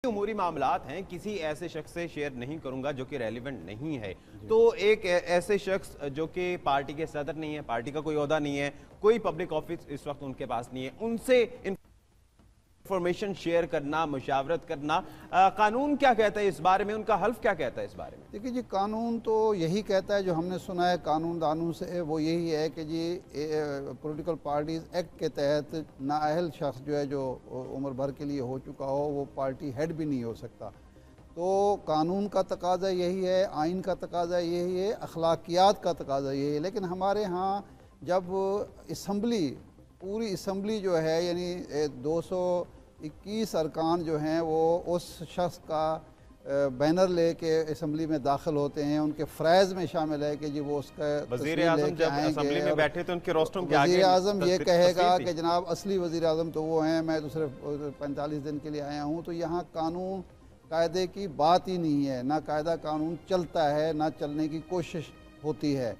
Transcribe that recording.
उमूरी मामलात हैं, किसी ऐसे शख्स से शेयर नहीं करूंगा जो कि रेलिवेंट नहीं है। तो एक ऐसे शख्स जो कि पार्टी के सदर नहीं है, पार्टी का कोई ओहदा नहीं है, कोई पब्लिक ऑफिस इस वक्त उनके पास नहीं है, उनसे इंफॉर्मेशन शेयर करना, मुशावरत करना, कानून क्या कहता है इस बारे में, उनका हल्फ क्या कहता है इस बारे में? देखिए जी, कानून तो यही कहता है, जो हमने सुना है कानून दानों से, वो यही है कि जी पॉलिटिकल पार्टीज़ एक्ट के तहत नाअहल शख्स जो है, जो उम्र भर के लिए हो चुका हो, वो पार्टी हेड भी नहीं हो सकता। तो कानून का तकाजा यही है, आइन का तकाजा यही है, अखलाकियात का तकाजा यही है। लेकिन हमारे यहाँ जब असम्बली, पूरी असम्बली जो है, यानी 221 अरकान जो हैं, वो उस शख्स का बैनर लेके असम्बली में दाखिल होते हैं, उनके फ़्राइज़ में शामिल है कि जी वो उसका वज़ीर आज़म जब असेंबली में बैठे तो उनके रोस्टरों के आगे वज़ीर आज़म ये कहेगा कि जनाब असली वज़ीर आज़म तो वो हैं, मैं तो सिर्फ 45 दिन के लिए आया हूँ। तो यहाँ कानून कायदे की बात ही नहीं है, ना कायदा कानून चलता है, ना चलने की कोशिश होती है।